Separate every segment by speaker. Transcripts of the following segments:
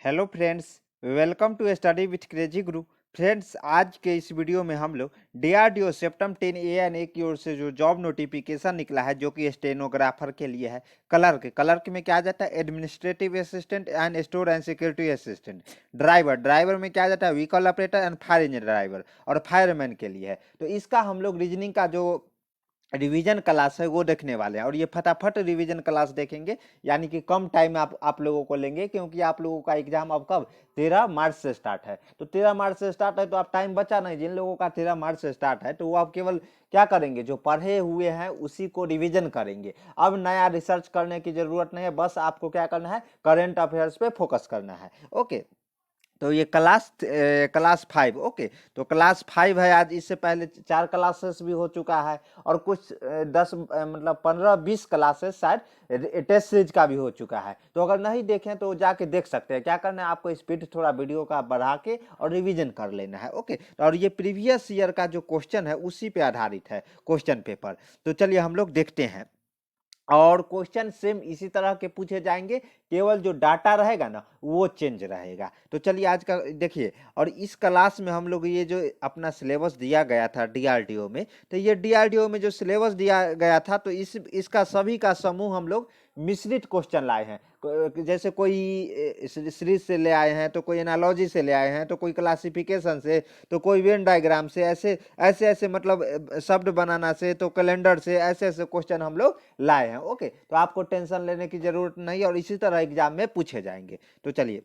Speaker 1: Hello friends, welcome to study with Crazy Guru. Friends, आज के इस वीडियो में हम लोग डीआरडीओ सेप्टम 10 एएनए की ओर से जो जॉब नोटिफिकेशन निकला है जो कि स्टेनोग्राफर के लिए है। क्लर्क में क्या आ जाता है? Administrative assistant and store and security assistant. Driver में क्या आ जाता है? Vehicle operator and fire engine driver. और फायरमैन के लिए है। तो इसका हम लोग रीजनिंग का जो रिवीजन क्लास है वो देखने वाले हैं और ये फटाफट रिवीजन क्लास देखेंगे। यानी कि कम टाइम आप लोगों को लेंगे, क्योंकि आप लोगों का एग्जाम अब कब? 13 मार्च से स्टार्ट है। तो 13 मार्च से स्टार्ट है तो आप टाइम बचा नहीं। जिन लोगों का 13 मार्च से स्टार्ट है तो वो आप केवल क्या करेंगे? जो पढ़े हुए हैं उसी को रिवीजन करेंगे। अब नया रिसर्च करने की जरूरत नहीं है, बस आपको क्या करना है? करेंट अफेयर्स पे फोकस करना है। ओके, तो ये क्लास 5। ओके, तो क्लास 5 है आज। इससे पहले 4 क्लासेस भी हो चुका है और कुछ 10 मतलब 15-20 क्लासेस शायद टेस्ट सीरीज का भी हो चुका है। तो अगर नहीं देखें तो जाके देख सकते हैं। क्या करना है आपको? स्पीड थोड़ा वीडियो का बढ़ा के और रिवीजन कर लेना है। ओके, और ये प्रीवियस ईयर का जो क्वेश्चन है उसी पे आधारित है क्वेश्चन पेपर। तो चलिए हम लोग देखते हैं। और क्वेश्चन सेम इसी तरह के पूछे जाएंगे, केवल जो डाटा रहेगा ना वो चेंज रहेगा। तो चलिए आज का देखिए। और इस क्लास में हम लोग ये जो अपना सिलेबस दिया गया था डीआरडीओ में, तो ये डीआरडीओ में जो सिलेबस दिया गया था तो इसका सभी का समूह हम लोग मिश्रित क्वेश्चन लाए हैं। जैसे कोई सीरीज से ले आए हैं, तो कोई एनालॉजी से ले आए हैं, तो कोई क्लासिफिकेशन से, तो कोई वेन डायग्राम से, ऐसे ऐसे ऐसे मतलब शब्द बनाना से, तो कैलेंडर से, ऐसे ऐसे क्वेश्चन हम लोग लाए हैं। ओके, तो आपको टेंशन लेने की जरूरत नहीं और इसी तरह एग्जाम में पूछे जाएंगे। तो चलिए,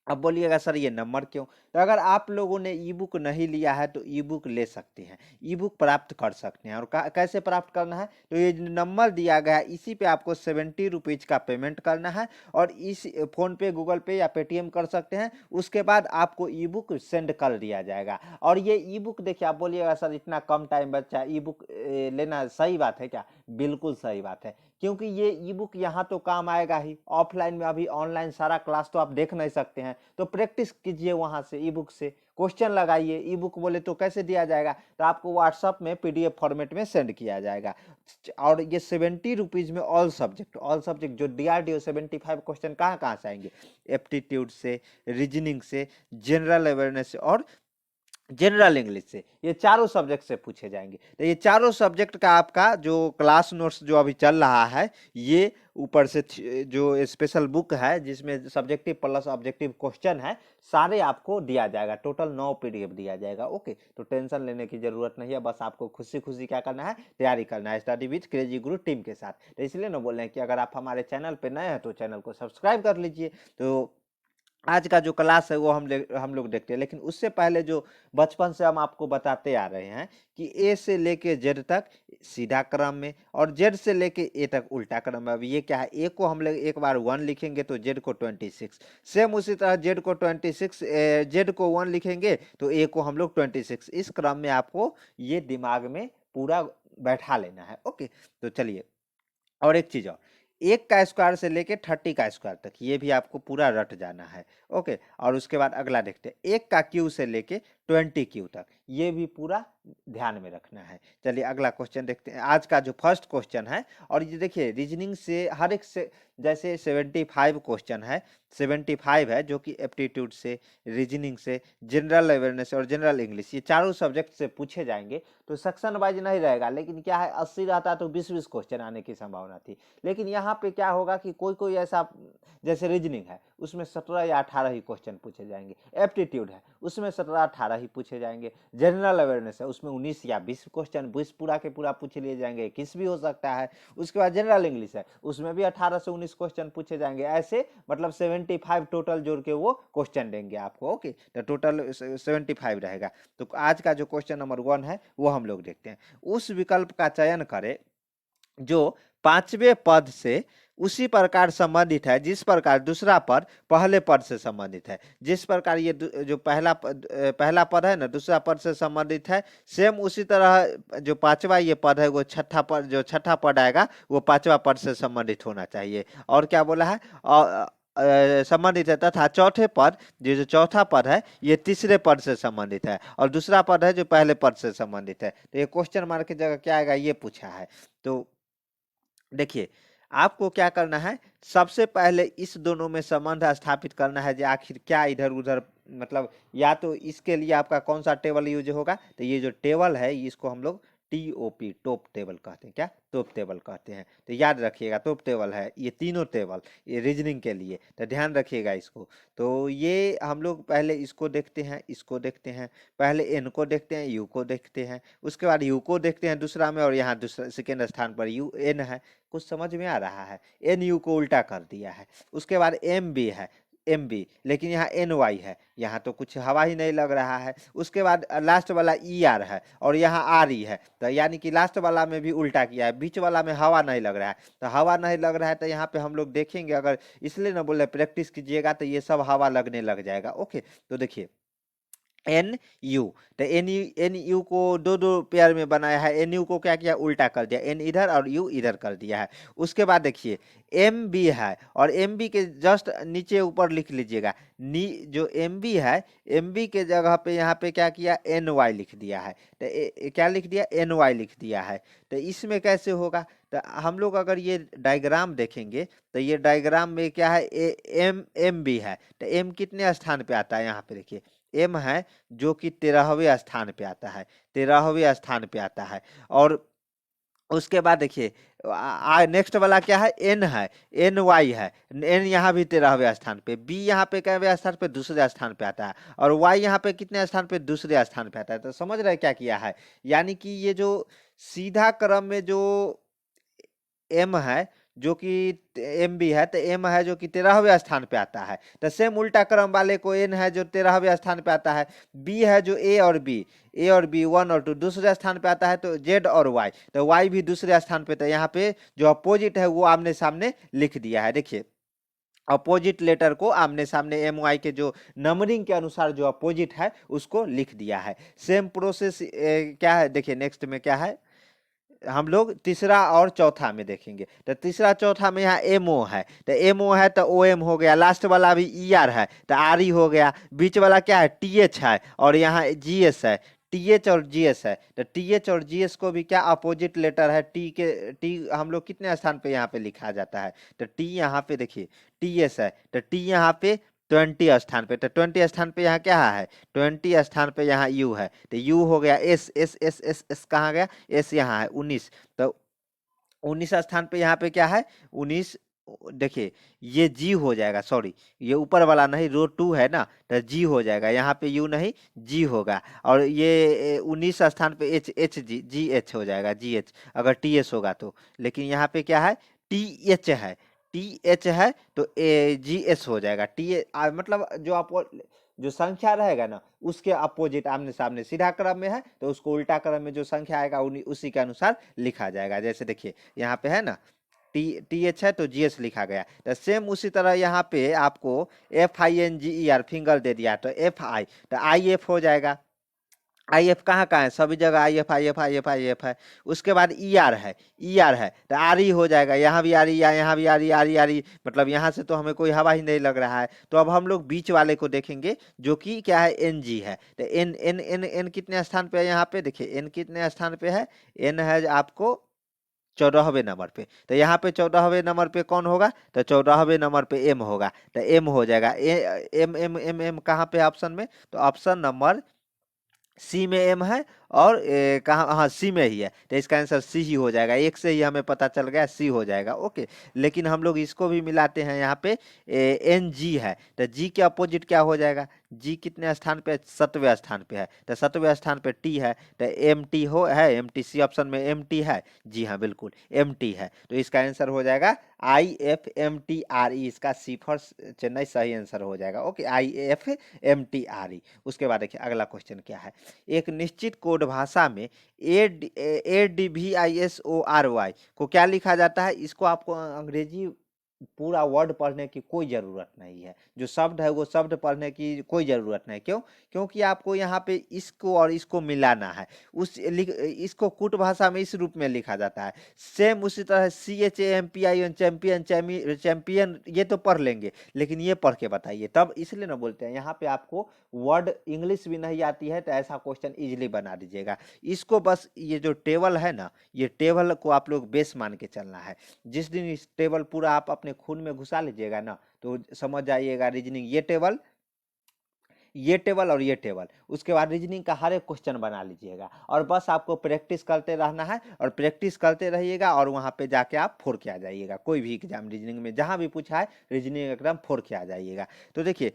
Speaker 1: अब बोलिएगा सर ये नंबर क्यों? तो अगर आप लोगों ने ई बुक नहीं लिया है तो ई बुक ले सकते हैं, ई बुक प्राप्त कर सकते हैं। और कैसे प्राप्त करना है? तो ये जो नंबर दिया गया है इसी पे आपको 70 रुपीज का पेमेंट करना है और इस फोन पे, गूगल पे या पेटीएम कर सकते हैं। उसके बाद आपको ई बुक सेंड कर दिया जाएगा। और ये ई बुक देखिए, आप बोलिएगा सर इतना कम टाइम बचा, ई बुक लेना सही बात है क्या? बिल्कुल सही बात है, क्योंकि ये ई बुक यहाँ तो काम आएगा ही। ऑफलाइन में अभी ऑनलाइन सारा क्लास तो आप देख नहीं सकते हैं, तो प्रैक्टिस कीजिए वहां से, ई बुक से क्वेश्चन लगाइए। ई बुक बोले तो कैसे दिया जाएगा? तो आपको व्हाट्सअप में पीडीएफ फॉर्मेट में सेंड किया जाएगा। और ये 70 रुपीज में ऑल सब्जेक्ट जो डीआरडीओ 75 क्वेश्चन कहाँ कहाँ से आएंगे? एप्टीट्यूड से, रीजनिंग से, जनरल अवेयरनेस से और जनरल इंग्लिश से, ये चारों सब्जेक्ट से पूछे जाएंगे। तो ये चारों सब्जेक्ट का आपका जो क्लास नोट्स जो अभी चल रहा है, ये ऊपर से जो स्पेशल बुक है जिसमें सब्जेक्टिव प्लस ऑब्जेक्टिव क्वेश्चन है, सारे आपको दिया जाएगा। टोटल 9 पीडीएफ दिया जाएगा। ओके, तो टेंशन लेने की जरूरत नहीं है, बस आपको खुशी खुशी क्या करना है? तैयारी करना है study with Crazy Guru team के साथ। तो इसलिए ना बोल रहे हैं कि अगर आप हमारे चैनल पे नए हैं तो चैनल को सब्सक्राइब कर लीजिए। तो आज का जो क्लास है वो हम लोग देखते हैं, लेकिन उससे पहले जो बचपन से हम आपको बताते आ रहे हैं कि ए से लेके जेड तक सीधा क्रम में और जेड से लेके ए तक उल्टा क्रम में। अब ये क्या है? ए को हम लोग एक बार 1 लिखेंगे तो जेड को 26। सेम उसी तरह जेड को 26, जेड को 1 लिखेंगे तो ए को हम लोग 26। इस क्रम में आपको ये दिमाग में पूरा बैठा लेना है। ओके, तो चलिए। और एक चीज और, 1 का स्क्वायर से लेके 30 का स्क्वायर तक ये भी आपको पूरा रट जाना है। ओके, और उसके बाद अगला देखते हैं, 1 का क्यू से लेके 20 क्यू तक ये भी पूरा ध्यान में रखना है। चलिए अगला क्वेश्चन देखते हैं, आज का जो फर्स्ट क्वेश्चन है। और ये देखिए रीजनिंग से हर एक से, जैसे 75 क्वेश्चन है, 75 है जो कि एप्टीट्यूड से, रीजनिंग से, जनरल अवेयरनेस और जनरल इंग्लिश, ये चारों सब्जेक्ट से पूछे जाएंगे। तो सेक्शन वाइज नहीं रहेगा, लेकिन क्या है, 80 रहता तो 20-20 क्वेश्चन आने की संभावना थी। लेकिन यहाँ पे क्या होगा कि कोई कोई ऐसा, जैसे रीजनिंग है उसमें 17 या 18 ही क्वेश्चन पूछे जाएंगे, एप्टीट्यूड है उसमें 17-18 ही पूछे जाएंगे, जनरल अवेयरनेस है उसमें 19 या 20 क्वेश्चन, 20 पूरा के पूरा पूछ लिए जाएंगे, 21 भी हो सकता है। उसके बाद जनरल इंग्लिश है उसमें भी 18 से 19 क्वेश्चन पूछे जाएंगे। ऐसे मतलब 75 टोटल जोड़ के वो क्वेश्चन देंगे आपको। ओके, तो टोटल 75 रहेगा। तो आज का जो क्वेश्चन नंबर 1 है वो हम लोग देखते हैं। उस विकल्प का चयन करें जो पांचवें पद से उसी प्रकार संबंधित है जिस प्रकार दूसरा पद पहले पद से संबंधित है। जिस प्रकार ये जो पहला पद है ना दूसरा पद से संबंधित है, सेम उसी तरह जो पांचवा ये पद है वो छठा पद, जो छठा पद आएगा वो पांचवा पद से संबंधित होना चाहिए। और क्या बोला है? संबंधित है। तथा चौथे पद, जो चौथा पद है ये तीसरे पद से संबंधित है और दूसरा पद है जो पहले पद से संबंधित है। तो ये क्वेश्चन मार्क की जगह क्या आएगा ये पूछा है। तो देखिए आपको क्या करना है, सबसे पहले इस दोनों में संबंध स्थापित करना है, जो आखिर क्या इधर उधर, मतलब या तो इसके लिए आपका कौन सा टेबल यूज होगा, तो ये जो टेबल है इसको हम लोग TOP टॉप टेबल कहते हैं। क्या टॉप टेबल कहते हैं, तो याद रखिएगा टॉप टेबल है ये तीनों टेबल, ये रीजनिंग के लिए, तो ध्यान रखिएगा इसको। तो ये हम लोग पहले इसको देखते हैं, इसको देखते हैं, पहले एन को देखते हैं, यू को देखते हैं, उसके बाद यू को देखते हैं दूसरा में, और यहाँ दूसरा सेकेंड स्थान पर यू एन है। कुछ समझ में आ रहा है, एन यू को उल्टा कर दिया है। उसके बाद एम बी है, एम बी, लेकिन यहाँ एन वाई है, यहाँ तो कुछ हवा ही नहीं लग रहा है। उसके बाद लास्ट वाला ई आर है, और यहाँ आर ई है, तो यानी कि लास्ट वाला में भी उल्टा किया है, बीच वाला में हवा नहीं लग रहा है। तो हवा नहीं लग रहा है तो यहाँ पे हम लोग देखेंगे, अगर इसलिए ना बोले प्रैक्टिस कीजिएगा तो ये सब हवा लगने लग जाएगा। ओके, तो देखिए एन यू, तो एन यू को दो दो पेयर में बनाया है, एन यू को क्या किया, उल्टा कर दिया, एन इधर और यू इधर कर दिया है। उसके बाद देखिए एम बी है, और एम बी के जस्ट नीचे ऊपर लिख लीजिएगा, जो एम बी है, एम बी के जगह पे यहाँ पे क्या किया, एन वाई लिख दिया है। तो क्या लिख दिया, एन वाई लिख दिया है। तो इसमें कैसे होगा, तो हम लोग अगर ये डायग्राम देखेंगे तो ये डायग्राम में क्या है, एम एम बी है, तो एम कितने स्थान पे आता है, यहाँ पे देखिए एम है जो कि 13वें स्थान पे आता है, 13वें स्थान पे आता है। और उसके बाद देखिए नेक्स्ट वाला क्या है, एन है, एन वाई है, एन यहाँ भी 13वें स्थान पे, बी यहाँ पे कैवें स्थान पे, दूसरे स्थान पे आता है, और वाई यहाँ पे कितने स्थान पे, दूसरे स्थान पे आता है। तो समझ रहे क्या किया है, यानी कि ये जो सीधा क्रम में जो एम है जो कि एम बी है, तो एम है जो कि 13वें स्थान पे आता है, तो सेम उल्टा क्रम वाले को एन है जो 13वें स्थान पे आता है, बी है जो ए और बी 1 और 2 दूसरे स्थान पे आता है, तो जेड और वाई, तो वाई भी दूसरे स्थान पे, तो यहाँ पे जो अपोजिट है वो आमने सामने लिख दिया है। देखिए अपोजिट लेटर को आमने सामने एम वाई के जो नंबरिंग के अनुसार जो अपोजिट है उसको लिख दिया है। सेम प्रोसेस क्या है, देखिए नेक्स्ट में क्या है, हम लोग तीसरा और चौथा में देखेंगे। तो तीसरा चौथा में यहाँ एमओ है, तो एमओ है तो ओ एम हो गया, लास्ट वाला भी ई आर है तो आर ई हो गया, बीच वाला क्या है, टी एच है, और यहाँ जी एस है, टी एच और जी एस है। तो टी एच और जी एस को भी क्या अपोजिट लेटर है, टी हम लोग कितने स्थान पे यहाँ पे लिखा जाता है, तो टी यहाँ पे देखिए टी एस है, तो टी यहाँ पे 20 स्थान पे, तो 20 स्थान पे यहाँ क्या है, 20 स्थान पे यहाँ यू है, तो यू हो गया, S S S S S कहाँ गया, एस यहाँ है 19, तो 19 स्थान पे यहाँ पे क्या है 19। देखिए ये जी हो जाएगा, सॉरी ये ऊपर वाला नहीं, रो 2 है ना, तो जी हो जाएगा, यहाँ पे यू नहीं जी होगा, और ये 19 स्थान पे एच एच जी जी एच हो जाएगा, जी एच अगर टी एस होगा तो, लेकिन यहाँ पे क्या है टी एच है, टी एच है तो ए जी एस हो जाएगा, मतलब जो आप जो संख्या रहेगा ना उसके अपोजिट आमने सामने सीधा क्रम में है तो उसको उल्टा क्रम में जो संख्या आएगा उसी के अनुसार लिखा जाएगा। जैसे देखिए यहाँ पे है ना टी एच है तो जी एस लिखा गया, तो सेम उसी तरह यहाँ पे आपको FINGER फिंगर दे दिया तो FI, तो IF हो जाएगा, आई एफ कहाँ कहाँ है, सभी जगह I F I F I F I F है। उसके बाद ई आर है, ई आर है तो आर ई हो जाएगा, यहाँ भी आर ई, यहाँ भी आर ई, आर ई, मतलब यहाँ से तो हमें कोई हवा ही नहीं लग रहा है। तो अब हम लोग बीच वाले को देखेंगे जो कि क्या है एन जी है, तो एन एन एन एन कितने स्थान पे है, यहाँ पे देखिए एन कितने स्थान पे है, एन है आपको 14वें नंबर पे, तो यहाँ पे 14वें नंबर पे कौन होगा, तो 14वें नंबर पे एम होगा, तो एम हो जाएगा, एम एम एम एम कहाँ पे ऑप्शन में, तो ऑप्शन नंबर सी में एम है, और कहाँ, हाँ सी में ही है, तो इसका आंसर सी ही हो जाएगा, एक से ही हमें पता चल गया सी हो जाएगा। ओके, लेकिन हम लोग इसको भी मिलाते हैं, यहाँ पे एन जी है, तो जी के अपोजिट क्या हो जाएगा, जी कितने स्थान पे, 7वें स्थान पे है, तो 7वें स्थान पे टी है, तो एम टी हो है, एम टी सी ऑप्शन में एम टी है, जी हाँ बिल्कुल एम टी है, तो इसका आंसर हो जाएगा IFMTRE, इसका सी फॉर चेन्नई सही आंसर हो जाएगा। Okay IFMTRE। उसके बाद देखिए अगला क्वेश्चन क्या है, एक निश्चित कोड भाषा में ADVISORY को क्या लिखा जाता है, इसको आपको अंग्रेजी पूरा वर्ड पढ़ने की कोई ज़रूरत नहीं है, जो शब्द है वो शब्द पढ़ने की कोई ज़रूरत नहीं। क्यों? क्योंकि आपको यहाँ पे इसको और इसको मिलाना है। इसको कूट भाषा में इस रूप में लिखा जाता है। सेम उसी तरह CHAMPION चैंपियन चैंपियन ये तो पढ़ लेंगे, लेकिन ये पढ़ के बताइए, तब इसलिए ना बोलते हैं यहाँ पे आपको वर्ड इंग्लिश भी नहीं आती है तो ऐसा क्वेश्चन इजीली बना दीजिएगा। इसको बस ये जो टेबल है ना, ये टेबल को आप लोग बेस मान के चलना है। जिस दिन इस टेबल पूरा आप अपने खून में घुसा लीजिएगा ना, तो समझ जाइएगा रीजनिंग ये टेबल, ये टेबल और ये टेबल, उसके बाद रीजनिंग का हर एक क्वेश्चन बना लीजिएगा। और बस आपको प्रैक्टिस करते रहना है, और प्रैक्टिस करते रहिएगा, और वहाँ पे जाके आप फोड़ के आ जाइएगा। कोई भी एग्जाम रीजनिंग में जहाँ भी पूछा है रीजनिंग एकदम फोड़ के आ जाइएगा। तो देखिए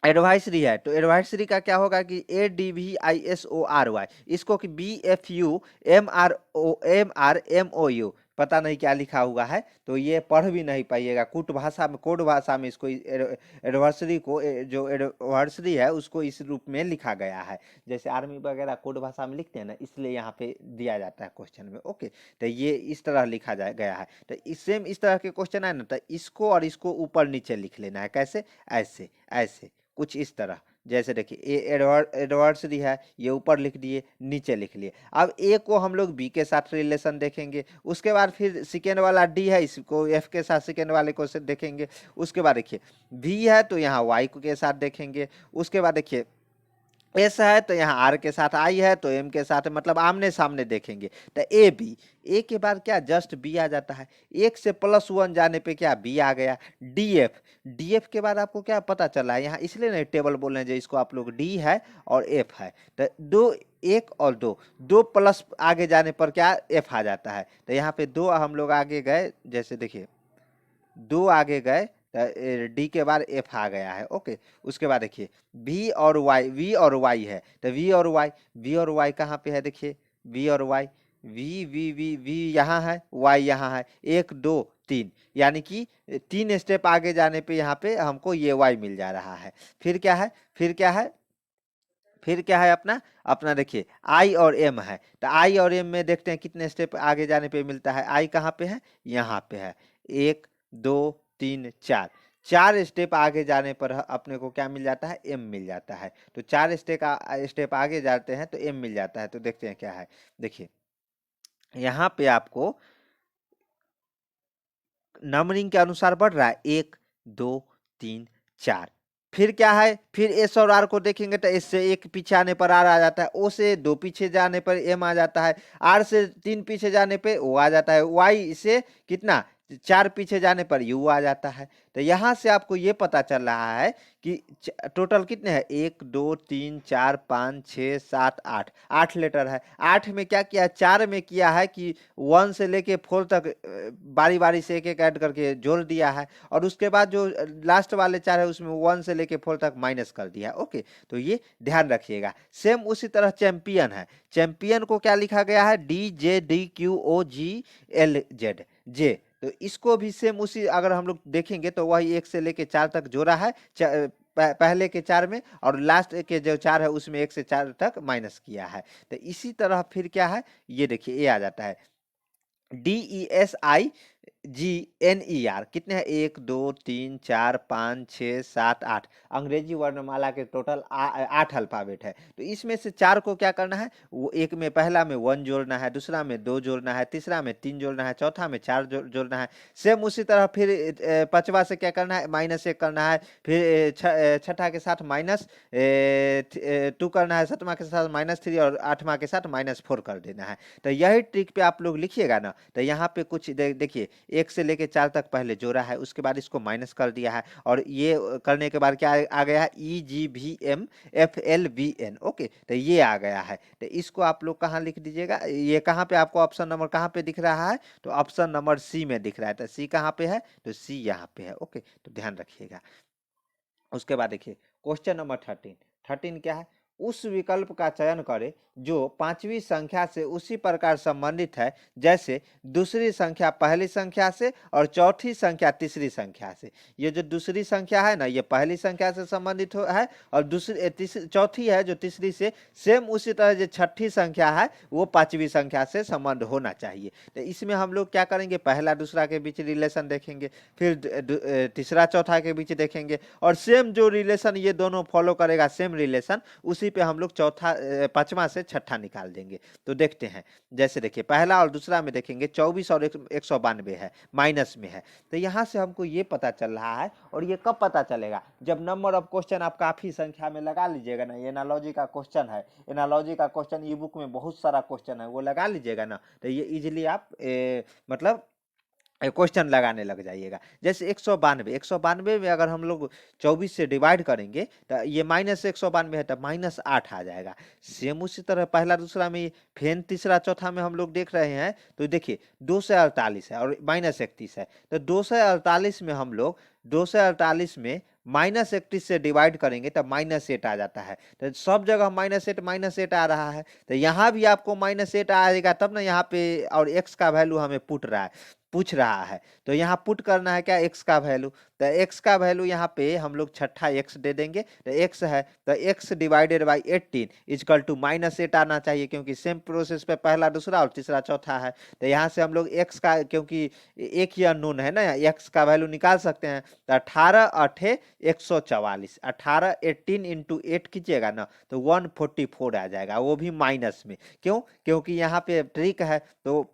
Speaker 1: एडवाइसरी है, तो एडवाइसरी का क्या होगा कि ADVISORY, इसको कि BFUMRMOU, पता नहीं क्या लिखा हुआ है, तो ये पढ़ भी नहीं पाइएगा। कूट भाषा में, कोड भाषा में इसको एडवर्सरी को जो एडवर्सरी है उसको इस रूप में लिखा गया है। जैसे आर्मी वगैरह कोड भाषा में लिखते हैं ना, इसलिए यहाँ पे दिया जाता है क्वेश्चन में। ओके, तो ये इस तरह लिखा गया है। तो सेम इस तरह के क्वेश्चन है ना, तो इसको और इसको ऊपर नीचे लिख लेना है। कैसे? ऐसे ऐसे कुछ इस तरह। जैसे देखिए ए एडवर्सरी है, ये ऊपर लिख दिए, नीचे लिख लिए। अब ए को हम लोग बी के साथ रिलेशन देखेंगे, उसके बाद फिर सेकेंड वाला डी है, इसको एफ के साथ सेकेंड वाले को से देखेंगे। उसके बाद देखिए वी है तो यहाँ वाई के साथ देखेंगे। उसके बाद देखिए एस है तो यहाँ आर के साथ, आई है तो एम के साथ, मतलब आमने सामने देखेंगे। तो ए बी, ए के बाद क्या जस्ट बी आ जाता है, एक से +1 जाने पे क्या बी आ गया। डी एफ, डी एफ के बाद आपको क्या पता चला है यहाँ, इसलिए नहीं टेबल बोल रहे हैं जो इसको आप लोग डी है और एफ है। तो दो, एक और दो, दो प्लस आगे जाने पर क्या एफ आ जाता है। तो यहाँ पे दो हम लोग आगे गए, जैसे देखिए दो आगे गए, डी के बाद एफ आ गया है। ओके, उसके बाद देखिए वी और वाई, वी और वाई है, तो वी और वाई, वी और वाई कहाँ पे है, देखिए वी और Y, V V V V यहाँ है, वाई यहाँ है, 1 2 3, यानी कि 3 स्टेप आगे जाने पे यहाँ पे हमको ये वाई मिल जा रहा है। फिर क्या है, फिर क्या है, फिर क्या है अपना, अपना देखिए आई और एम है, तो आई और एम में देखते हैं कितने स्टेप आगे जाने पे मिलता है। आई कहाँ पे है, यहाँ पे है, 1 2 3 4, 4 स्टेप आगे जाने पर अपने को क्या मिल जाता है, एम मिल जाता है। तो 4 स्टेप आगे जाते हैं तो एम मिल जाता है। तो देखते हैं क्या है, देखिए यहाँ पे आपको नंबरिंग के अनुसार बढ़ रहा है, 1 2 3 4। फिर क्या है, फिर एस और आर को देखेंगे तो एस से 1 पीछे आने पर आर आ जाता है, ओ से 2 पीछे जाने पर एम आ जाता है, आर से 3 पीछे जाने पे ओ आ जाता है, वाई से कितना 4 पीछे जाने पर यू आ जाता है। तो यहाँ से आपको ये पता चल रहा है कि टोटल कितने हैं, 1 2 3 4 5 6 7 8, 8 लेटर है। 8 में क्या किया है, 4 में किया है कि 1 से लेके 4 तक बारी बारी से एक एक ऐड करके जोड़ दिया है, और उसके बाद जो लास्ट वाले 4 है उसमें 1 से लेके 4 तक माइनस कर दिया। ओके, तो ये ध्यान रखिएगा। सेम उसी तरह चैंपियन है, चैंपियन को क्या लिखा गया है, DJDQOGLZ, जे। तो इसको भी सेम उसी, अगर हम लोग देखेंगे तो वही 1 से लेके 4 तक जोड़ा है पहले के 4 में, और लास्ट के जो 4 है उसमें 1 से 4 तक माइनस किया है। तो इसी तरह फिर क्या है, ये देखिए ए आ जाता है, DESIGNER, कितने हैं, 1 2 3 4 5 6 7 8, अंग्रेजी वर्णमाला के टोटल 8 अल्फाबेट है। तो इसमें से 4 को क्या करना है, वो एक में पहला में 1 जोड़ना है, दूसरा में 2 जोड़ना है, तीसरा में 3 जोड़ना है, चौथा में 4 जोड़ना है। सेम उसी तरह फिर पांचवा से क्या करना है, -1 करना है, फिर छठा के साथ -2 करना है, सातवां के साथ -3, और आठवां के साथ -4 कर देना है। तो यही ट्रिक पे आप लोग लिखिएगा ना, तो यहाँ पे कुछ देखिए 1 से लेके 4 तक पहले जोड़ा है, उसके बाद इसको माइनस कर दिया है, और ये करने के बाद क्या आ गया है, EGVMFLVN। ओके, तो ये आ गया है। तो इसको आप लोग कहाँ लिख दीजिएगा, ये कहाँ पे आपको ऑप्शन नंबर कहाँ पे दिख रहा है, तो ऑप्शन नंबर सी में दिख रहा है। तो सी कहाँ पे है, तो सी यहाँ पे है। ओके, तो ध्यान रखिएगा। उसके बाद देखिए क्वेश्चन नंबर 13, 13 क्या है, उस विकल्प का चयन करें जो पांचवी संख्या से उसी प्रकार संबंधित है जैसे दूसरी संख्या पहली संख्या से और चौथी संख्या तीसरी संख्या से। ये जो दूसरी संख्या है ना, ये पहली संख्या से संबंधित है, और दूसरी चौथी है जो तीसरी से, सेम उसी तरह जो छठी संख्या है वो पांचवी संख्या से संबंध होना चाहिए। तो इसमें हम लोग क्या करेंगे, पहला दूसरा के बीच रिलेशन देखेंगे, फिर तीसरा चौथा के बीच देखेंगे, और सेम जो रिलेशन ये दोनों फॉलो करेगा, सेम रिलेशन, उसी पे हम लोग चौथा पांचवा से छठा निकाल देंगे। तो देखते हैं, जैसे देखिए पहला और दूसरा में देखेंगे 24 और 192 है, माइनस में है। तो यहाँ से हमको ये पता चल रहा है, और ये कब पता चलेगा, जब नंबर ऑफ क्वेश्चन आप काफी संख्या में लगा लीजिएगा ना। ये एनालॉजी का क्वेश्चन है, एनालॉजी का क्वेश्चन ई बुक में बहुत सारा क्वेश्चन है, वो लगा लीजिएगा ना, तो ये इजिली आप मतलब क्वेश्चन लगाने लग जाइएगा। जैसे 192 में अगर हम लोग 24 से डिवाइड करेंगे तो ये -192 है, तो -8 आ जाएगा। सेम उसी तरह पहला दूसरा में, फिर तीसरा चौथा में हम लोग देख रहे हैं, तो देखिए 248 है और -31 है, तो 248 में हम लोग 248 में -31 से डिवाइड करेंगे तो -8 आ जाता है। तो सब जगह -8 आ रहा है, तो यहाँ भी आपको -8 आएगा, तब ना यहाँ पे, और x का वैल्यू हमें पूछ रहा है, तो यहाँ पुट करना है क्या, x का वैल्यू। तो x का वैल्यू यहाँ पे हम लोग छठा x दे देंगे, तो x है, तो x divided by 18 equal to -8 आना चाहिए, क्योंकि सेम प्रोसेस पे पहला दूसरा और तीसरा चौथा है। तो यहाँ से हम लोग x का, क्योंकि एक ही अननोन है ना, x का वैल्यू निकाल सकते हैं। तो 18 8 144, 18 18 इंटू 8 कीजिएगा ना, तो 144 आ जाएगा, वो भी माइनस में। क्यों, क्योंकि यहाँ पे ट्रिक है। तो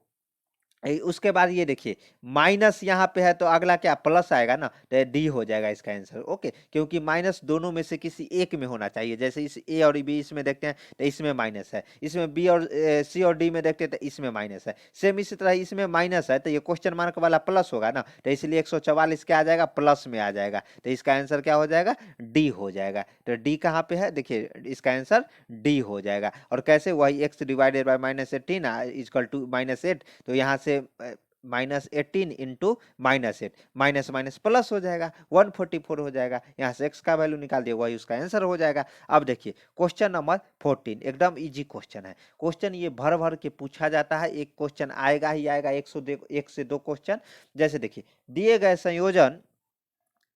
Speaker 1: उसके बाद ये देखिए माइनस यहाँ पे है, तो अगला क्या, प्लस आएगा ना, तो डी हो जाएगा इसका आंसर। ओके, क्योंकि माइनस दोनों में से किसी एक में होना चाहिए। जैसे इस ए और बी इसमें देखते हैं तो इसमें माइनस है, इसमें बी और सी और डी में देखते हैं तो इसमें माइनस है, सेम इसी तरह इसमें माइनस है, तो ये क्वेश्चन मार्क वाला प्लस होगा ना, तो इसलिए 144 क्या आ जाएगा, प्लस में आ जाएगा। तो इसका आंसर क्या हो जाएगा, डी हो जाएगा। तो डी कहाँ पे है, देखिए इसका आंसर डी हो जाएगा। और कैसे, वही x divided by -18 equal to -8, तो यहाँ से -18 इंटू -8, माइनस माइनस प्लस हो जाएगा, 144 हो जाएगा। यहाँ से x का वैल्यू निकाल दिया, वही उसका आंसर हो जाएगा। अब देखिए क्वेश्चन नंबर 14 एकदम इजी क्वेश्चन है। क्वेश्चन ये भर भर के पूछा जाता है, एक क्वेश्चन आएगा ही आएगा, 1 से 2 क्वेश्चन। जैसे देखिए दिए गए संयोजन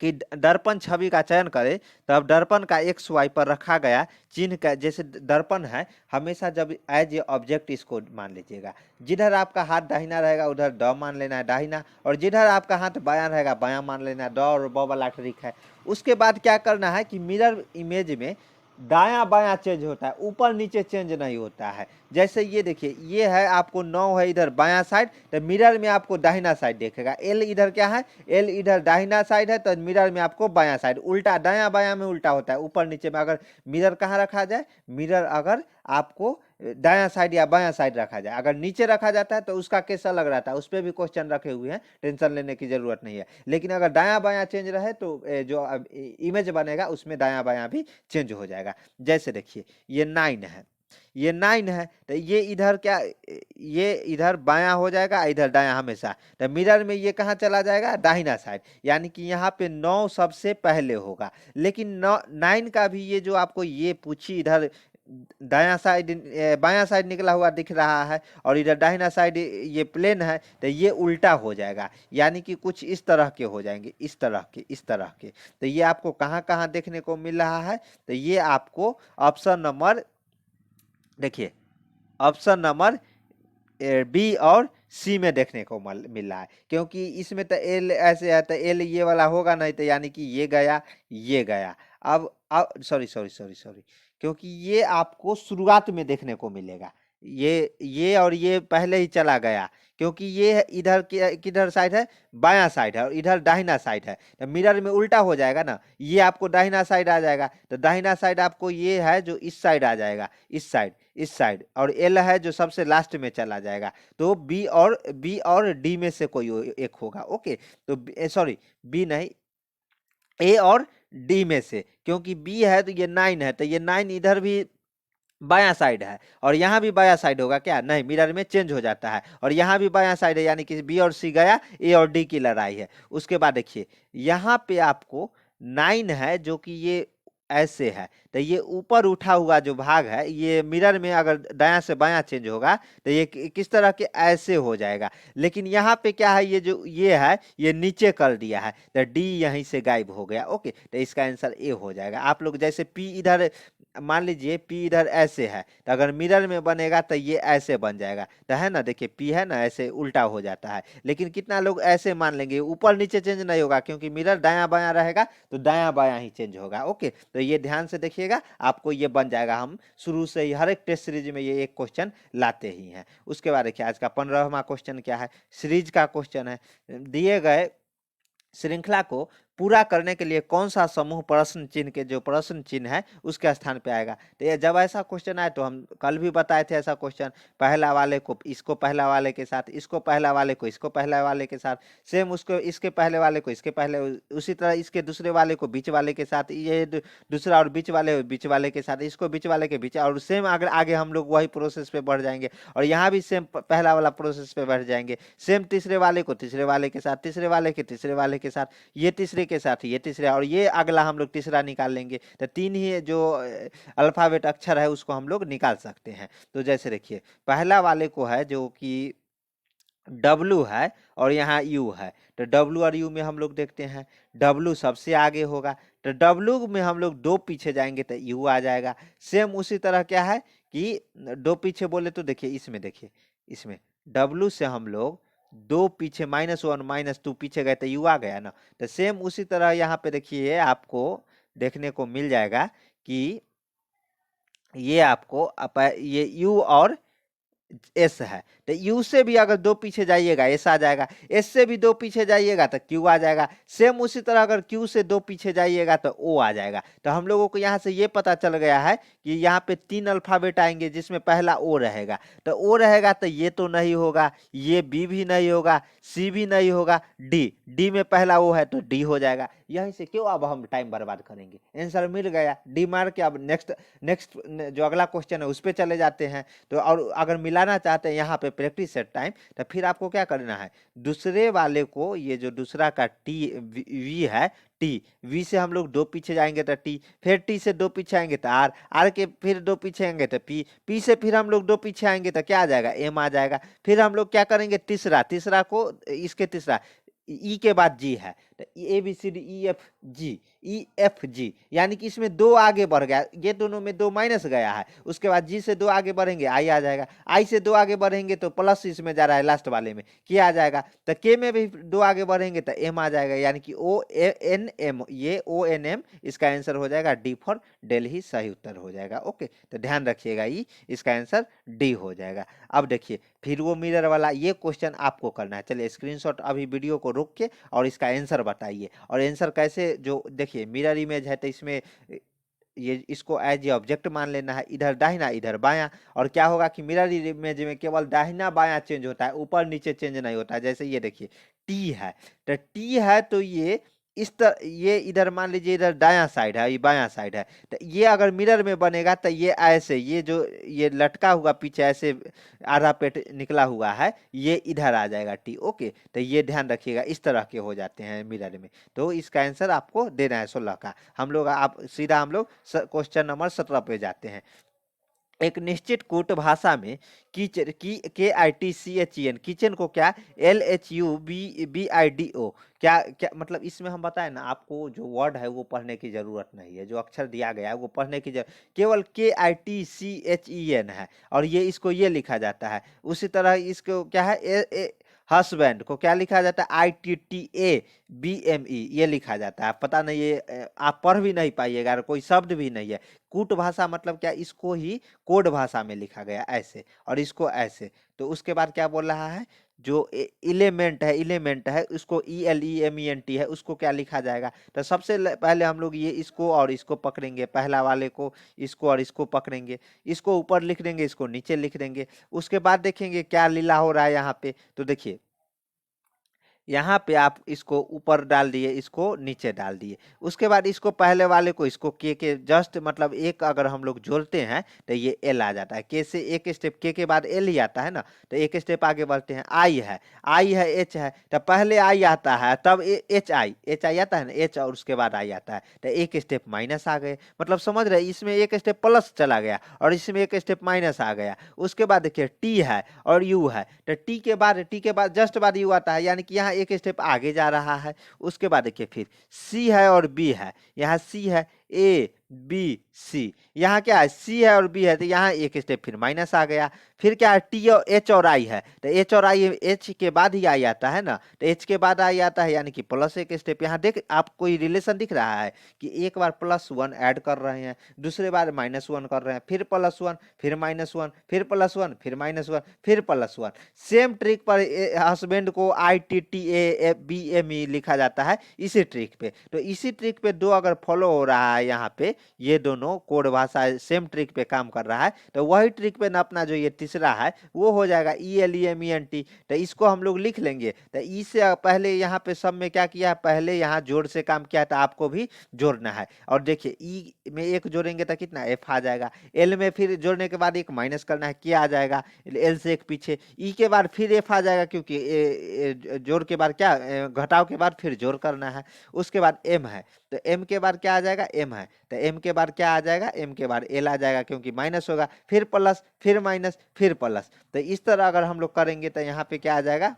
Speaker 1: कि दर्पण छवि का चयन करें, तब दर्पण का एक्स वाई पर रखा गया चिन्ह का, जैसे दर्पण है हमेशा जब एज ए ऑब्जेक्ट इसको मान लीजिएगा, जिधर आपका हाथ दाहिना रहेगा उधर द मान लेना है दाहिना, और जिधर आपका हाथ बायां रहेगा बायां मान लेना है, द और ब वाला ट्रिक है। उसके बाद क्या करना है कि मिरर इमेज में दायां बायां चेंज होता है, ऊपर नीचे चेंज नहीं होता है। जैसे ये देखिए, ये है आपको 9 है इधर बायां साइड, तो मिरर में आपको दाहिना साइड देखेगा। एल इधर क्या है, एल इधर दाहिना साइड है, तो मिरर में आपको बायां साइड, उल्टा दायां बायां में उल्टा होता है, ऊपर नीचे में। अगर मिरर कहाँ रखा जाए, मिरर अगर आपको दायां साइड या बायां साइड रखा जाए, अगर नीचे रखा जाता है तो उसका केस अलग रहता है, उस पर भी क्वेश्चन रखे हुए हैं, टेंशन लेने की जरूरत नहीं है। लेकिन अगर दायां बायां चेंज रहे तो जो इमेज बनेगा उसमें दायां बायां भी चेंज हो जाएगा। जैसे देखिए ये 9 है, ये 9 है, तो ये इधर क्या, ये इधर बायां हो जाएगा, इधर दायां हमेशा। तो मिरर में ये कहाँ चला जाएगा, दाहिना साइड, यानी कि यहाँ पे 9 सबसे पहले होगा। लेकिन 9 का भी ये जो आपको ये पूछी इधर दायां साइड बायां साइड निकला हुआ दिख रहा है, और इधर दाहिना साइड ये प्लेन है, तो ये उल्टा हो जाएगा, यानी कि कुछ इस तरह के हो जाएंगे, इस तरह के, इस तरह के। तो ये आपको कहाँ कहाँ देखने को मिल रहा है, तो ये आपको ऑप्शन नंबर, देखिए ऑप्शन नंबर बी और सी में देखने को मिल रहा है, क्योंकि इसमें तो एल ऐसे है, तो एल ये वाला होगा नहीं, तो यानी कि ये गया, ये गया। अब सॉरी सॉरी सॉरी सॉरी, क्योंकि ये आपको शुरुआत में देखने को मिलेगा, ये और ये पहले ही चला गया, क्योंकि ये इधर किधर साइड है, बायां साइड है, और इधर दाहिना साइड है। तो मिरर में उल्टा हो जाएगा ना, ये आपको दाहिना साइड आ जाएगा, तो दाहिना साइड आपको ये है जो इस साइड आ जाएगा, इस साइड, इस साइड, और एल है जो सबसे लास्ट में चला जाएगा। तो बी और डी में से कोई एक होगा। ओके, तो सॉरी बी नहीं, ए और डी में से, क्योंकि बी है तो ये 9 है, तो ये 9 इधर भी बायां साइड है, और यहाँ भी बायां साइड होगा क्या, नहीं, मिरर में चेंज हो जाता है, और यहाँ भी बायां साइड है, यानी कि बी और सी गया, ए और डी की लड़ाई है। उसके बाद देखिए यहाँ पे आपको 9 है जो कि ये ऐसे है, तो ये ऊपर उठा हुआ जो भाग है ये मिरर में अगर दायां से बायां चेंज होगा तो ये किस तरह के ऐसे हो जाएगा। लेकिन यहाँ पे क्या है, ये जो ये है ये नीचे कर दिया है, तो डी यहीं से गायब हो गया। ओके, तो इसका आंसर ए हो जाएगा। आप लोग जैसे पी इधर मान लीजिए, पी इधर ऐसे है, तो अगर मिरर में बनेगा तो ये ऐसे बन जाएगा, तो है ना, देखिए पी है ना, ऐसे उल्टा हो जाता है। लेकिन कितना लोग ऐसे मान लेंगे, ऊपर नीचे चेंज नहीं होगा, क्योंकि मिरर दायां बायां रहेगा तो दायां बायां ही चेंज होगा। ओके, तो ये ध्यान से देखिएगा, आपको ये बन जाएगा। हम शुरू से ही हर एक टेस्ट सीरीज में ये एक क्वेश्चन लाते ही हैं। उसके बाद देखिए आज का 15वां क्वेश्चन क्या है, सीरीज का क्वेश्चन है। दिए गए श्रृंखला को पूरा करने के लिए कौन सा समूह प्रश्न चिन्ह के जो प्रश्न चिन्ह है उसके स्थान पे आएगा। तो ये जब ऐसा क्वेश्चन आए तो हम कल भी बताए थे ऐसा क्वेश्चन, पहला वाले को इसको पहला वाले के साथ, इसको पहला वाले को इसको पहला वाले के साथ, सेम उसको इसके पहले वाले को इसके पहले, उसी तरह इसके दूसरे वाले को बीच वाले के साथ, ये दूसरा और बीच वाले के साथ, इसको बीच वाले के बीच, और सेम अगर आगे हम लोग वही प्रोसेस पे बढ़ जाएंगे और यहाँ भी सेम पहला वाला प्रोसेस पे बढ़ जाएंगे। सेम तीसरे वाले को तीसरे वाले के साथ, तीसरे वाले के तीसरे वाले के साथ, ये तीसरे के साथ ये तीसरा, और ये अगला हम लोग तीसरा निकाल लेंगे। तो तीन ही जो अल्फाबेट अक्षर है उसको हम लोग निकाल सकते हैं। तो जैसे देखिए पहला वाले को है जो कि W है और यहाँ U है, तो W और U में हम लोग देखते हैं W सबसे आगे होगा, तो W में हम लोग दो पीछे जाएंगे तो U आ जाएगा। सेम उसी तरह क्या है कि दो पीछे बोले तो देखिए इसमें, देखिए इसमें W से हम लोग दो पीछे -1 -2 पीछे गए तो U आ गया ना। तो सेम उसी तरह यहाँ पे देखिए आपको देखने को मिल जाएगा कि ये आपको ये U और एस है, तो यू से भी अगर दो पीछे जाइएगा एस आ जाएगा, एस से भी दो पीछे जाइएगा तो क्यू आ जाएगा। सेम उसी तरह अगर क्यू से दो पीछे जाइएगा तो ओ आ जाएगा। तो हम लोगों को यहाँ से ये पता चल गया है कि यहाँ पे तीन अल्फाबेट आएंगे जिसमें पहला ओ रहेगा, तो ओ रहेगा तो ये तो नहीं होगा, ये बी भी नहीं होगा, सी भी नहीं होगा, डी में पहला ओ है तो डी हो जाएगा। यहीं से क्यों अब हम टाइम बर्बाद करेंगे, आंसर मिल गया डी मार के। अब नेक्स्ट जो अगला क्वेश्चन है उस पर चले जाते हैं। तो और अगर मिलाना चाहते हैं यहाँ पे प्रैक्टिस सेट टाइम, तो फिर आपको क्या करना है, दूसरे वाले को ये जो दूसरा का टी वी है, टी वी से हम लोग दो पीछे जाएंगे तो टी, फिर टी से दो पीछे आएंगे तो आर, आर के फिर दो पीछे आएंगे तो पी, पी से फिर हम लोग दो पीछे आएंगे तो क्या आ जाएगा, एम आ जाएगा। फिर हम लोग क्या करेंगे, तीसरा तीसरा को इसके तीसरा ई के बाद जी है, तो A B C D E F G, यानी कि इसमें दो आगे बढ़ गया, ये दोनों में दो माइनस गया है। उसके बाद जी से दो आगे बढ़ेंगे आई आ जाएगा, आई से दो आगे बढ़ेंगे तो प्लस इसमें जा रहा है लास्ट वाले में के आ जाएगा, तो के में भी दो आगे बढ़ेंगे तो एम आ जाएगा, यानी कि ओ एन एम, ये ओ एन एम इसका आंसर हो जाएगा डी फॉर दिल्ली, सही उत्तर हो जाएगा। ओके, तो ध्यान रखिएगा ये इसका आंसर डी हो जाएगा। अब देखिए फिर वो मिरर वाला ये क्वेश्चन आपको करना है। चलिए स्क्रीनशॉट अभी वीडियो को रोक के और इसका आंसर बताइए, और आंसर कैसे, जो देखिए मिरर इमेज है तो इसमें ये इसको एज ए ऑब्जेक्ट मान लेना है, इधर दाहिना इधर बायां, और क्या होगा कि मिरर इमेज में केवल दाहिना बायां चेंज होता है, ऊपर नीचे चेंज नहीं होता है। जैसे ये देखिए टी है, तो टी है तो ये इस तरह, ये इधर मान लीजिए इधर दायां साइड है, ये बायां साइड है, तो ये अगर मिरर में बनेगा तो ये ऐसे, ये जो ये लटका हुआ पीछे ऐसे आधा पेट निकला हुआ है ये इधर आ जाएगा टी। ओके, तो ये ध्यान रखिएगा, इस तरह के हो जाते हैं मिरर में। तो इसका आंसर आपको देना है 16 का। हम लोग आप सीधा हम लोग क्वेश्चन नंबर 17 पे जाते हैं। एक निश्चित कूट भाषा में किचन की KITCHEN किचन को क्या LHUBBIDO क्या क्या मतलब, इसमें हम बताएं ना आपको, जो वर्ड है वो पढ़ने की जरूरत नहीं है, जो अक्षर दिया गया है वो पढ़ने की जरूरत, केवल KITCHEN है और ये इसको ये लिखा जाता है। उसी तरह इसको क्या है, हस्बैंड को क्या लिखा जाता है, ITTABME ये लिखा जाता है। पता नहीं ये आप पढ़ भी नहीं पाइएगा, कोई शब्द भी नहीं है। कूट भाषा मतलब क्या, इसको ही कोड भाषा में लिखा गया ऐसे और इसको ऐसे। तो उसके बाद क्या बोल रहा है, जो इलेमेंट है उसको ELEMENT है, उसको क्या लिखा जाएगा। तो सबसे पहले हम लोग ये इसको और इसको पकड़ेंगे, पहला वाले को इसको और इसको पकड़ेंगे, इसको ऊपर लिख देंगे इसको नीचे लिख देंगे। उसके बाद देखेंगे क्या लीला हो रहा है यहाँ पे। तो देखिए यहाँ पे आप इसको ऊपर डाल दिए, इसको नीचे डाल दिए। उसके बाद इसको पहले वाले को इसको के जस्ट मतलब एक अगर हम लोग जोड़ते हैं तो ये एल आ जाता है। के से एक स्टेप के बाद एल ही आता है ना, तो एक स्टेप आगे बढ़ते हैं। आई है एच है, तो पहले आई आता है तब एच आई आता है ना, एच और उसके बाद आई आता है, तो एक स्टेप माइनस आ गए। मतलब समझ रहे, इसमें एक स्टेप प्लस चला गया और इसमें एक स्टेप माइनस आ गया। उसके बाद देखिए टी है और यू है, तो टी के बाद जस्ट बाद यू आता है, यानी कि यहाँ एक स्टेप आगे जा रहा है। उसके बाद देखिए फिर सी है और बी है, यहाँ सी है, ए बी सी, यहाँ क्या है, सी है और बी है, तो यहाँ एक स्टेप फिर माइनस आ गया। फिर क्या है, टी और एच और आई है, तो एच और आई, एच के बाद ही आई आता है ना, तो एच के बाद आई आता है, यानी कि प्लस एक स्टेप। यहाँ देख आप कोई रिलेशन दिख रहा है कि एक बार +1 ऐड कर रहे हैं, दूसरे बार -1 कर रहे हैं, फिर +1 फिर -1 फिर +1 फिर -1 फिर +1। सेम ट्रिक पर हस्बैंड को ITTABME लिखा जाता है इसी ट्रिक पे। तो इसी ट्रिक पे दो अगर फॉलो हो रहा है, यहाँ पे ये दोनों कोड भाषा सेम ट्रिक पे काम कर रहा है, तो वही ट्रिक पे ना अपना जो ये तीसरा है वो हो जाएगा ELEMENT। तो इसको हम लोग लिख लेंगे। तो ई से पहले यहाँ पे सब में क्या किया है, पहले यहाँ जोड़ से काम किया था, आपको भी जोड़ना है। और देखिए ई में एक जोड़ेंगे तो कितना एफ आ जाएगा, एल में फिर जोड़ने के बाद एक माइनस करना है, क्या आ जाएगा, एल से एक पीछे, ई के बाद फिर एफ आ जाएगा, क्योंकि जोड़ के बाद क्या, घटाव के बाद फिर जोड़ करना है। उसके बाद एम है, तो एम के बाद क्या आ जाएगा, एम है, तो एम के बाद क्या आ जाएगा, एम के बाद एल आ जाएगा, क्योंकि माइनस होगा, फिर प्लस फिर माइनस फिर प्लस। तो इस तरह अगर हम लोग करेंगे तो यहाँ पे क्या आ जाएगा,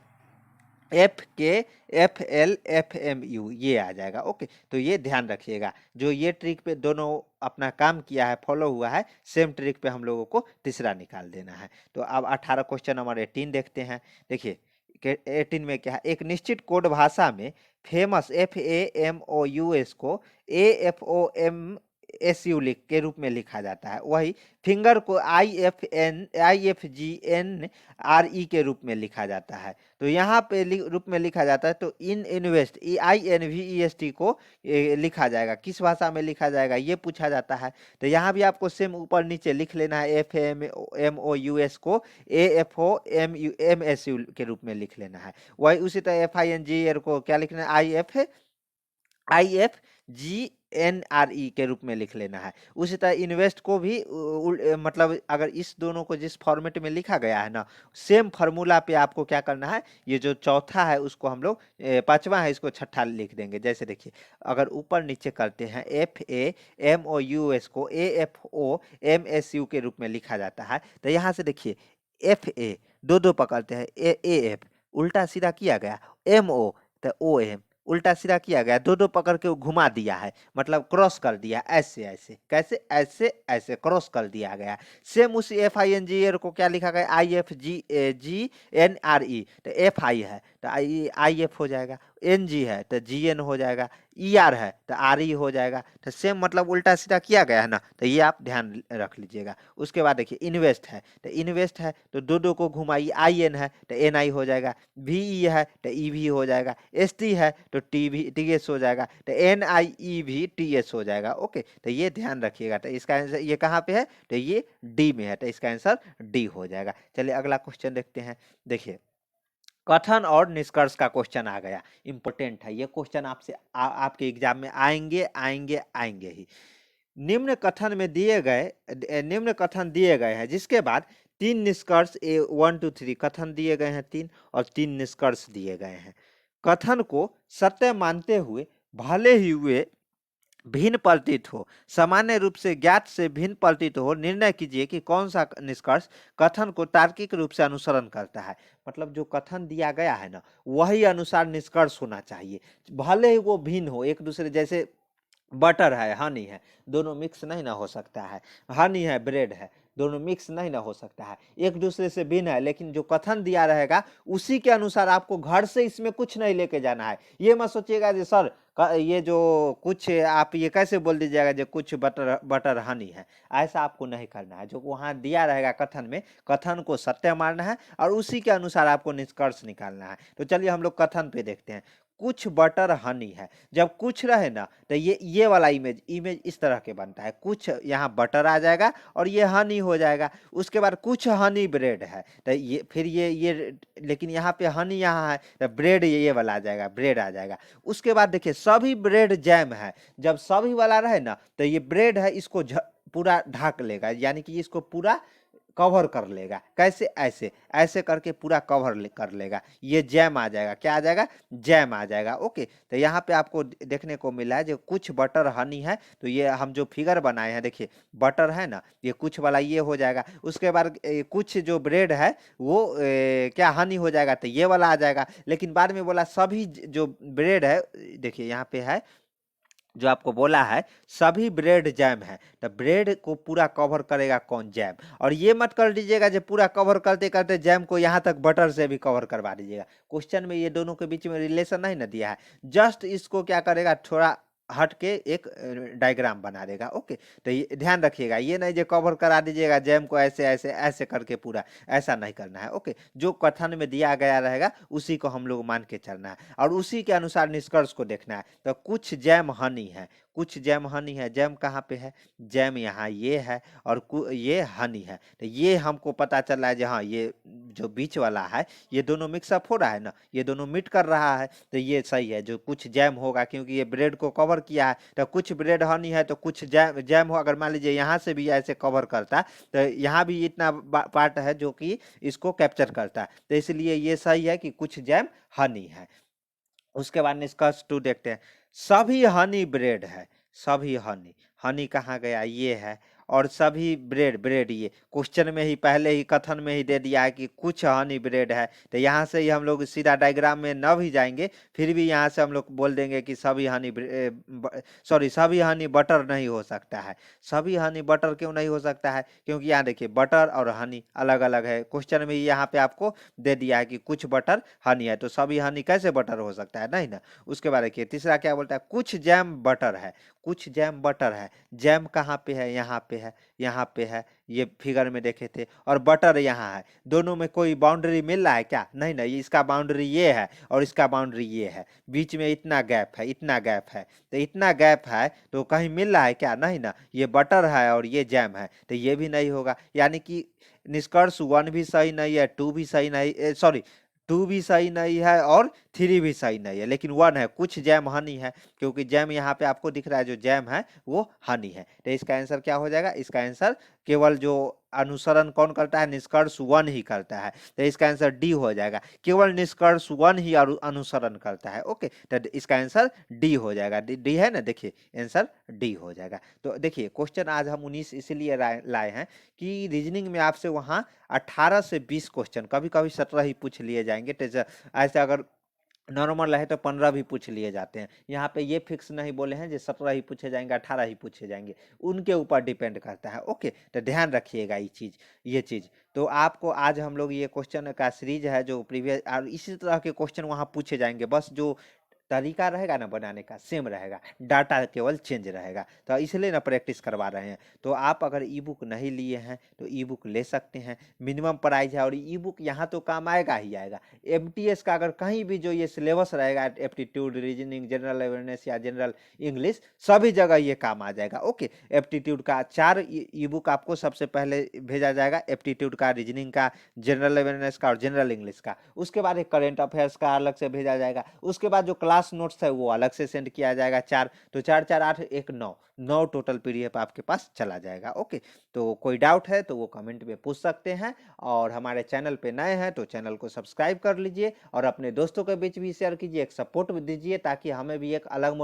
Speaker 1: FK FL FMU ये आ जाएगा। ओके, तो ये ध्यान रखिएगा, जो ये ट्रिक पे दोनों अपना काम किया है, फॉलो हुआ है, सेम ट्रिक पे हम लोगों को तीसरा निकाल देना है। तो अब 18 क्वेश्चन नंबर 18 देखते हैं। देखिए 18 में क्या है, एक निश्चित कोड भाषा में फेमस FAMOUS को AFOMSU लिख के रूप में लिखा जाता है। वही फिंगर को IFGNRE के रूप में लिखा जाता है। तो यहाँ पे रूप में लिखा जाता है, तो इन्वेस्ट INVEST को लिखा जाएगा, किस भाषा में लिखा जाएगा ये पूछा जाता है। तो यहाँ भी आपको सेम ऊपर नीचे लिख लेना है, FAMOUS को AFOMSU के रूप में लिख लेना है। वही उसी तरह FINGR को क्या लिखना है, IFGNRE के रूप में लिख लेना है। उसी तरह इन्वेस्ट को भी मतलब अगर इस दोनों को जिस फॉर्मेट में लिखा गया है ना, सेम फार्मूला पे आपको क्या करना है, ये जो चौथा है उसको हम लोग, पांचवा है इसको छठा लिख देंगे। जैसे देखिए अगर ऊपर नीचे करते हैं, FAMOUS को AFOMSU के रूप में लिखा जाता है, तो यहाँ से देखिए FA दो पकड़ते हैं, AF उल्टा सीधा किया गया, MO तो OM उल्टा सीधा किया गया, दो पकड़ के घुमा दिया है, मतलब क्रॉस कर दिया, ऐसे ऐसे, कैसे, ऐसे ऐसे क्रॉस कर दिया गया। सेम उसी FINGR को क्या लिखा गया, IFGNRE, तो FI है तो IF हो जाएगा, NG है तो GN हो जाएगा, ER है तो RE हो जाएगा। तो सेम मतलब उल्टा सीधा किया गया है ना, तो ये आप ध्यान रख लीजिएगा। उसके बाद देखिए इन्वेस्ट है, तो इन्वेस्ट है तो दो को घुमाइए, IN है तो NI हो जाएगा, VE है तो EV हो जाएगा, ST है तो TS हो जाएगा, तो NIEVTS हो जाएगा। ओके, तो ये ध्यान रखिएगा। तो इसका आंसर ये कहाँ पे है, तो ये डी में है, तो इसका आंसर डी हो जाएगा। चलिए अगला क्वेश्चन देखते हैं। देखिए कथन और निष्कर्ष का क्वेश्चन आ गया, इंपॉर्टेंट है ये क्वेश्चन, आपसे आपके एग्जाम में आएंगे आएंगे आएंगे ही। निम्न कथन दिए गए हैं, जिसके बाद 3 निष्कर्ष 1 2 3 कथन दिए गए हैं 3, और 3 निष्कर्ष दिए गए हैं। कथन को सत्य मानते हुए भले ही वे भिन्न प्रतीत हो, सामान्य रूप से ज्ञात से भिन्न प्रतीत हो, निर्णय कीजिए कि कौन सा निष्कर्ष कथन को तार्किक रूप से अनुसरण करता है। मतलब जो कथन दिया गया है ना, वही अनुसार निष्कर्ष होना चाहिए, भले ही वो भिन्न हो एक दूसरे। जैसे बटर है, हनी है, दोनों मिक्स नहीं ना हो सकता है, हनी है, ब्रेड है, दोनों मिक्स नहीं ना हो सकता है, एक दूसरे से भिन्न है। लेकिन जो कथन दिया रहेगा उसी के अनुसार आपको घर से इसमें कुछ नहीं लेके जाना है। ये मत सोचिएगा जी सर ये जो कुछ आप ये कैसे बोल दीजिएगा जो कुछ बटर हनी है, ऐसा आपको नहीं करना है। जो वहां दिया रहेगा कथन में, कथन को सत्य मानना है और उसी के अनुसार आपको निष्कर्ष निकालना है। तो चलिए हम लोग कथन पे देखते हैं। कुछ बटर हनी है। जब कुछ रहे ना तो ये वाला इमेज इस तरह के बनता है, कुछ यहाँ बटर आ जाएगा और ये हनी हो जाएगा। उसके बाद कुछ हनी ब्रेड है तो ये फिर ये लेकिन यहाँ पे हनी यहाँ है तो ब्रेड ये वाला आ जाएगा, ब्रेड आ जाएगा। उसके बाद देखिए सभी ब्रेड जैम है, जब सभी वाला रहे ना तो ये ब्रेड है इसको पूरा ढक लेगा, यानी कि इसको पूरा कवर कर लेगा। कैसे? ऐसे ऐसे करके पूरा कवर कर लेगा, ये जैम आ जाएगा। क्या आ जाएगा? जैम आ जाएगा। ओके, तो यहाँ पे आपको देखने को मिला है जो कुछ बटर हनी है, तो ये हम जो फिगर बनाए हैं देखिए बटर है ना, ये कुछ वाला ये हो जाएगा। उसके बाद कुछ जो ब्रेड है वो क्या हनी हो जाएगा, तो ये वाला आ जाएगा। लेकिन बाद में बोला सभी जो ब्रेड है, देखिए यहाँ पे है जो आपको बोला है सभी ब्रेड जैम है, तो ब्रेड को पूरा कवर करेगा कौन? जैम। और ये मत कर दीजिएगा जो पूरा कवर करते करते जैम को यहाँ तक बटर से भी कवर करवा दीजिएगा। क्वेश्चन में ये दोनों के बीच में रिलेशन नहीं ना दिया है, जस्ट इसको क्या करेगा थोड़ा हट के एक डायग्राम बना देगा। ओके, तो ये ध्यान रखिएगा, ये नहीं जो कवर करा दीजिएगा जैम को ऐसे ऐसे ऐसे करके पूरा, ऐसा नहीं करना है। ओके, जो कथन में दिया गया रहेगा उसी को हम लोग मान के चलना है और उसी के अनुसार निष्कर्ष को देखना है। तो कुछ जैम हनी है, कुछ जैम हनी है, जैम कहाँ पे है? जैम यहाँ ये है और ये हनी है, तो ये हमको पता चल रहा है हाँ ये जो बीच वाला है ये दोनों मिक्सअप हो रहा है ना, ये दोनों मिट कर रहा है, तो ये सही है जो कुछ जैम होगा, क्योंकि ये ब्रेड को कवर किया है। तो कुछ ब्रेड हनी है तो कुछ जैम हो, अगर मान लीजिए यहाँ से भी ऐसे कवर करता तो यहाँ भी इतना पार्ट है जो कि इसको कैप्चर करता है, तो इसलिए ये सही है कि कुछ जैम हनी है। उसके बाद निष्कर्ष 2 देखते हैं, सभी हनी ब्रेड है, सभी हनी, हनी कहाँ गया? ये है। और सभी ब्रेड ये क्वेश्चन में ही पहले ही कथन में ही दे दिया है कि कुछ हनी ब्रेड है, तो यहाँ से ही हम लोग सीधा डायग्राम में न भी जाएंगे फिर भी यहाँ से हम लोग बोल देंगे कि सभी हनी सभी हनी बटर नहीं हो सकता है। सभी हनी बटर क्यों नहीं हो सकता है? क्योंकि यहाँ देखिए बटर और हनी अलग अलग है, क्वेश्चन में यहाँ पे आपको दे दिया है कि कुछ बटर हनी है, तो सभी हनी कैसे बटर हो सकता है? नहीं ना। उसके बाद देखिए तीसरा क्या बोलता है, कुछ जैम बटर है, कुछ जैम बटर है। जैम कहाँ पे है? यहाँ पे है, यहाँ पे है, ये फिगर में देखे थे, और बटर यहाँ है। दोनों में कोई बाउंड्री मिल रहा है क्या? नहीं नहीं, इसका बाउंड्री ये है और इसका बाउंड्री ये है, बीच में इतना गैप है, इतना गैप है, तो इतना गैप है तो कहीं मिल रहा है क्या? नहीं ना, ये बटर है और ये जैम है, तो ये भी नहीं होगा। यानी कि निष्कर्ष 1 भी सही नहीं है, 2 भी सही नहीं, सॉरी 2 भी सही नहीं है और 3 भी सही नहीं है, लेकिन 1 है, कुछ जैम हनी है, क्योंकि जैम यहाँ पे आपको दिख रहा है जो जैम है वो हनी है। तो इसका आंसर क्या हो जाएगा? इसका आंसर केवल जो अनुसरण कौन करता है? निष्कर्ष 1 ही करता है, तो इसका आंसर डी हो जाएगा। केवल निष्कर्ष 1 ही अनुसरण करता है। ओके, तो इसका आंसर डी हो जाएगा। डी है ना, देखिए आंसर डी हो जाएगा। तो देखिए क्वेश्चन आज हम 19 इसलिए लाए हैं कि रीजनिंग में आपसे वहाँ 18 से 20 क्वेश्चन, कभी कभी 17 ही पूछ लिए जाएंगे। ऐसे अगर नॉर्मल रहे तो 15 भी पूछ लिए जाते हैं। यहाँ पे ये फिक्स नहीं बोले हैं जो 17 ही पूछे जाएंगे 18 ही पूछे जाएंगे, उनके ऊपर डिपेंड करता है। ओके, तो ध्यान रखिएगा ये चीज। तो आपको आज हम लोग ये क्वेश्चन का सीरीज है जो प्रीवियस, और इसी तरह के क्वेश्चन वहाँ पूछे जाएंगे, बस जो तरीका रहेगा ना बनाने का सेम रहेगा, डाटा केवल चेंज रहेगा, तो इसलिए ना प्रैक्टिस करवा रहे हैं। तो आप अगर ई बुक नहीं लिए हैं तो ई बुक ले सकते हैं, मिनिमम प्राइस है, और ई बुक यहाँ तो काम आएगा ही आएगा। एमटीएस का अगर कहीं भी जो ये सिलेबस रहेगा, एप्टीट्यूड, रीजनिंग, जनरल अवेयरनेस या जनरल इंग्लिश, सभी जगह ये काम आ जाएगा। ओके, एप्टीट्यूड का 4 ई बुक आपको सबसे पहले भेजा जाएगा, एप्टीट्यूड का, रीजनिंग का, जनरल अवेयरनेस का और जनरल इंग्लिश का। उसके बाद एक करेंट अफेयर्स का अलग से भेजा जाएगा। उसके बाद जो क्लास नोट्स है वो अलग से सेंड किया जाएगा 4, तो 4 4 8 1 9 टोटल पीडीएफ आपके पास चला जाएगा। ओके, तो कोई डाउट है तो वो कमेंट में पूछ सकते हैं, और हमारे चैनल पे नए हैं तो चैनल को सब्सक्राइब कर लीजिए और अपने दोस्तों के बीच भी शेयर कीजिए, एक सपोर्ट दीजिए, ताकि हमें भी एक अलग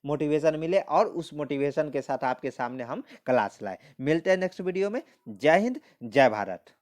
Speaker 1: मोटिवेशन मिले और उस मोटिवेशन के साथ आपके सामने हम क्लास लाए। मिलते हैं नेक्स्ट वीडियो में। जय हिंद, जय भारत।